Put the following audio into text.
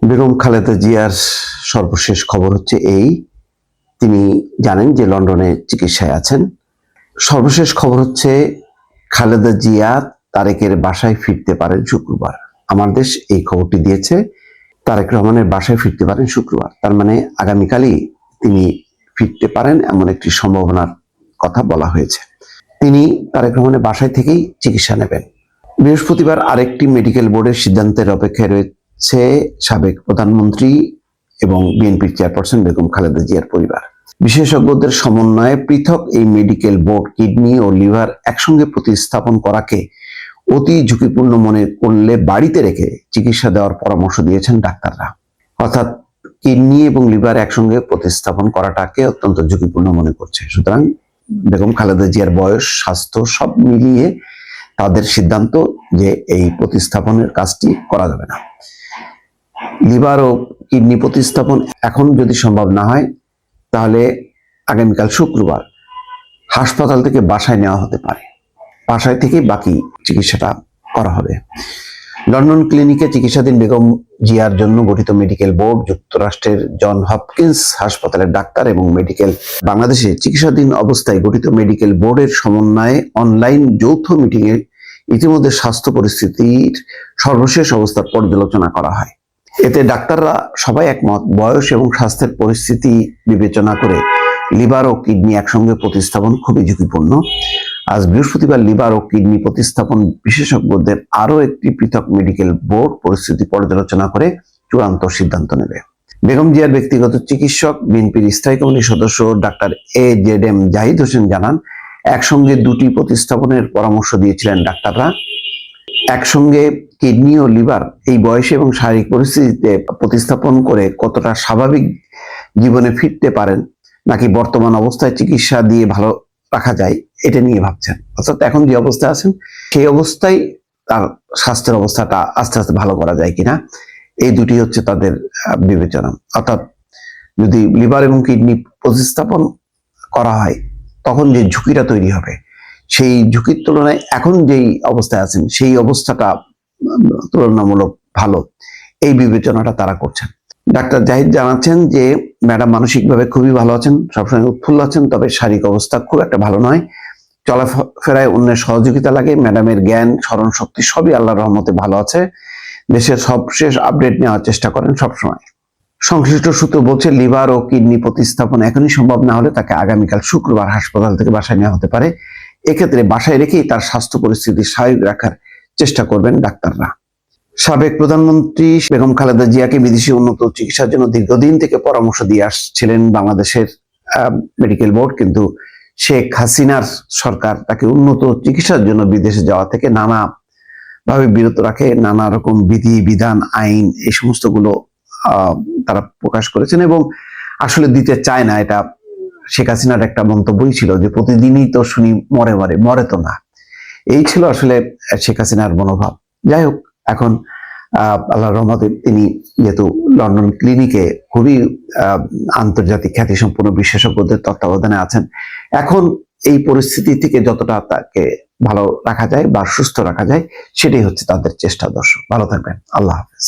বেগম খালেদা জিয়ার সর্বশেষ খবর হচ্ছে এই, তিনি জানেন যে লন্ডনে চিকিৎসায় আছেন। সর্বশেষ খবর হচ্ছে খালেদা জিয়া তারেকের বাসায় ফিরতে পারেন শুক্রবার। আমার দেশ এই খবরটি দিয়েছে, তারেক রহমানের বাসায় ফিরতে পারেন শুক্রবার। তার মানে আগামীকালই তিনি ফিরতে পারেন এমন একটি সম্ভাবনার কথা বলা হয়েছে। তিনি তারেক রহমানের বাসায় থেকেই চিকিৎসা নেবেন। বৃহস্পতিবার আরেকটি মেডিকেল বোর্ডের সিদ্ধান্তের অপেক্ষায় রয়েছে সাবেক প্রধানমন্ত্রী এবং বিএনপির চেয়ারপারসন বেগম খালেদা জিয়ার পরিবার। বিশেষজ্ঞদের সমন্বয়ে পৃথক এই মেডিকেল বোর্ড কিডনি ও লিভার একসঙ্গে প্রতিস্থাপন করাকে অতি ঝুঁকিপূর্ণ মনে করলে বাড়িতে রেখে চিকিৎসা দেওয়ার পরামর্শ দিয়েছেন ডাক্তাররা। অর্থাৎ কিডনি এবং লিভার একসঙ্গে প্রতিস্থাপন করাটাকে অত্যন্ত ঝুঁকিপূর্ণ মনে করছে। সুতরাং বেগম খালেদা জিয়ার বয়স, স্বাস্থ্য সব মিলিয়ে তাদের সিদ্ধান্ত যে এই প্রতিস্থাপনের কাজটি করা যাবে না। লিভার ও কিডনি প্রতিস্থাপন এখন যদি সম্ভব না হয়, তাহলে আগামীকাল শুক্রবার হাসপাতাল থেকে বাসায় নেওয়া হতে পারে। বাসায় থেকে বাকি চিকিৎসাটা করা হবে। লন্ডন ক্লিনিকে চিকিৎসাধীন বেগম জিয়ার জন্য গঠিত মেডিকেল বোর্ড, যুক্তরাষ্ট্রের জন হপকিন্স হাসপাতালের ডাক্তার এবং বাংলাদেশে চিকিৎসাধীন অবস্থায় গঠিত মেডিকেল বোর্ডের সমন্বয়ে অনলাইন যৌথ মিটিংয়ে ইতিমধ্যে স্বাস্থ্য পরিস্থিতির সর্বশেষ অবস্থার পর্যালোচনা করা হয়। এতে ডাক্তাররা সবাই একমত, বয়স এবং স্বাস্থ্যের পরিস্থিতি বিবেচনা করে লিভার ও কিডনি একসঙ্গে প্রতিস্থাপন খুবই ঝুঁকিপূর্ণ। আজ বৃহস্পতিবার লিভার ও কিডনি প্রতিস্থাপন বিশেষজ্ঞদের আরও একটি পৃথক মেডিকেল বোর্ড পরিস্থিতি পর্যালোচনা করে চূড়ান্ত সিদ্ধান্ত নেবে। বেগম জিয়ার ব্যক্তিগত চিকিৎসক বিএনপির স্থায়ী কমিটির সদস্য ডাক্তার AZM জাহিদ হোসেন জানান, একসঙ্গে দুটি প্রতিস্থাপনের পরামর্শ দিয়েছিলেন ডাক্তাররা। একসঙ্গে কিডনি ও লিভার এই বয়সে এবং শারীরিক পরিস্থিতিতে প্রতিস্থাপন করে কতটা স্বাভাবিক জীবনে ফিরতে পারেন, নাকি বর্তমান অবস্থায় চিকিৎসা দিয়ে ভালো রাখা যায়, এটা নিয়ে ভাবছেন। অর্থাৎ এখন যে অবস্থায় আছেন সেই অবস্থায় তার স্বাস্থ্যের অবস্থাটা আস্তে আস্তে ভালো করা যায় কিনা, এই দুটি হচ্ছে তাদের বিবেচনা। অর্থাৎ যদি লিভার এবং কিডনি প্রতিস্থাপন করা হয়, তখন যে ঝুঁকিটা তৈরি হবে, সেই ঝুঁকির তুলনায় এখন যেই অবস্থায় আছেন সেই অবস্থাটা তুলনামূলক ভালো, এই বিবেচনাটা তারা করছেন। ডাক্তার জাহিদ জানাচ্ছেন যে ম্যাডাম মানসিকভাবে খুবই ভালো আছেন, সবসময় উৎফুল্ল আছেন, তবে শারীরিক অবস্থা খুব একটা ভালো নয়। চলাফেরায় অন্যের সহযোগিতা লাগে। ম্যাডামের জ্ঞান, স্মরণ শক্তি সবই আল্লাহর রহমতে ভালো আছে। দেশের সবশেষ আপডেট নেওয়ার চেষ্টা করেন সবসময়। সংশ্লিষ্ট সূত্র বলছে, লিভার ও কিডনি প্রতিস্থাপন এখনই সম্ভব না হলে তাকে আগামীকাল শুক্রবার হাসপাতাল থেকে বাসায় নেওয়া হতে পারে। এক্ষেত্রে বাসায় রেখেই তার স্বাস্থ্য পরিস্থিতি স্বাভাবিক রাখার চেষ্টা করবেন ডাক্তাররা। সাবেক প্রধানমন্ত্রী বেগম খালেদা জিয়াকে বিদেশি উন্নত চিকিৎসার জন্য দীর্ঘদিন থেকে পরামর্শ দিয়ে আসছিলেন বাংলাদেশের মেডিকেল বোর্ড, কিন্তু শেখ হাসিনার সরকার তাকে উন্নত চিকিৎসার জন্য বিদেশে যাওয়া থেকে নানা ভাবে বিরত রাখে। নানা রকম বিধি বিধান, আইন, এই সমস্তগুলো তারা প্রকাশ করেছেন এবং আসলে দিতে চায় না। এটা শেখ হাসিনার একটা মন্তব্যই ছিল যে প্রতিদিনই তো শুনি মরে মরে, মরে তো না। এই ছিল আসলে শেখ হাসিনার মনোভাব। যাই হোক, এখন আল্লাহর রহমতে তিনি যেহেতু লন্ডন ক্লিনিকে খুবই আন্তর্জাতিক খ্যাতিসম্পন্ন বিশেষজ্ঞদের তত্ত্বাবধানে আছেন, এখন এই পরিস্থিতি থেকে যতটা তাকে ভালো রাখা যায় বা সুস্থ রাখা যায়, সেটাই হচ্ছে তাদের চেষ্টা। দর্শক ভালো থাকবেন, আল্লাহ হাফেজ।